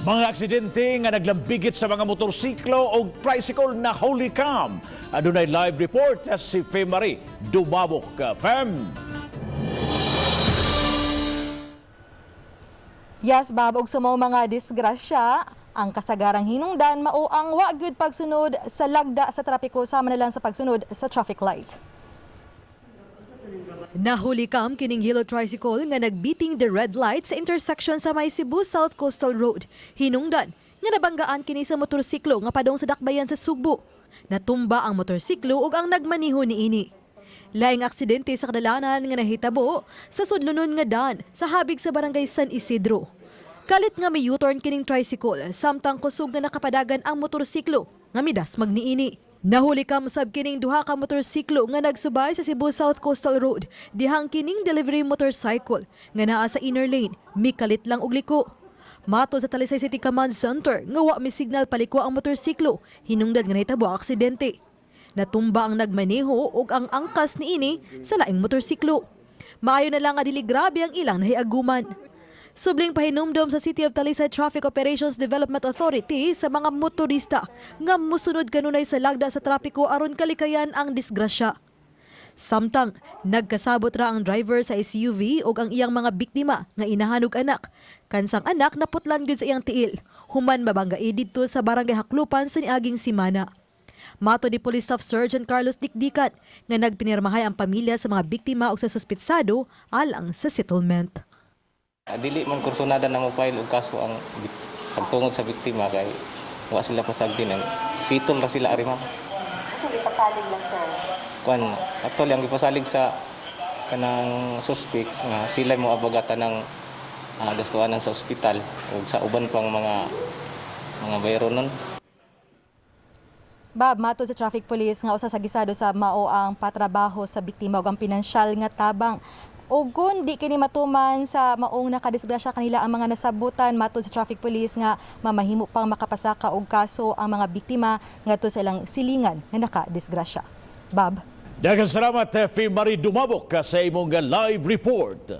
Mga aksidente nga naglambigit sa mga motorsiklo o tricycle na na-huli-cam. Adunay live report si Fem Marie Dumabok. Fem. Yes, Bob, og sa mga disgrasya, ang kasagarang hinungdan mao ang wa gyud pagsunod sa lagda sa trapiko sama na lang sa pagsunod sa traffic light. Na-huli-cam kining yellow tricycle nga nagbiting the red light sa intersection sa may Cebu South Coastal Road. Hinungdan nga nabanggaan kini sa motorsiklo nga padong sa dakbayan sa Sugbo. Natumba ang motorsiklo ug ang nagmaniho niini. Laing aksidente sa Kadalanan nga nahitabo sa sudlunon nga daan sa habig sa barangay San Isidro. Kalit nga may U-turn kining tricycle samtang kusog nga nakapadagan ang motorsiklo nga midas magniini. Na-huli-cam sab kining duha ka motorsiklo nga nagsubay sa Cebu South Coastal Road dihang kining delivery motorcycle nga naa sa inner lane mikalit lang og liko. Mato sa Talisay City Command Center nga wa mi signal paliko ang motorsiklo, hinungdan nga nahitabo ang aksidente. Natumba ang nagmaneho ug ang angkas niini sa laing motorsiklo. Maayo na lang nga dili grabe ang ilang nahiaguman. Subling pahinumdom sa City of Talisay Traffic Operations Development Authority sa mga motorista nga musunod kanunay sa lagda sa trapiko aron kalikayan ang disgrasya. Samtang nagkasabot ra ang driver sa SUV ug ang iyang mga biktima nga inahanog anak. Kansang anak naputlan gyud sa iyang tiil. Human mabanggai didto sa barangay Haklupan sa niaging simana. Mato ni Police Staff Sergeant Carlos Dikdikat nga nagpinirmahay ang pamilya sa mga biktima ug sa suspitsado alang sa settlement. Dili man kursunada na mo file og kaso ang pagtungod sa biktima kay wa sila pasagdi nang sitol ra sila ari ma'am. Kasi ipasalig lang sir. Kuan actually ang gipasalig sa kanang suspect nga sila mo abogata ng gastuanan sa ospital ug sa uban pang mga bayro nun. Bob, mato sa traffic police nga usa sa gisado sa mao ang patrabaho sa biktima ug ang pinansyal nga tabang. O kung di kini matuman sa maong nakadisgrasya kanila ang mga nasabutan, mato sa traffic police nga mamahimo pang makapasaka og kaso ang mga biktima ngadto sa ilang silingan nga nakadisgrasya. Bob. Daghang salamat Fem Marie Dumabok sa imong live report.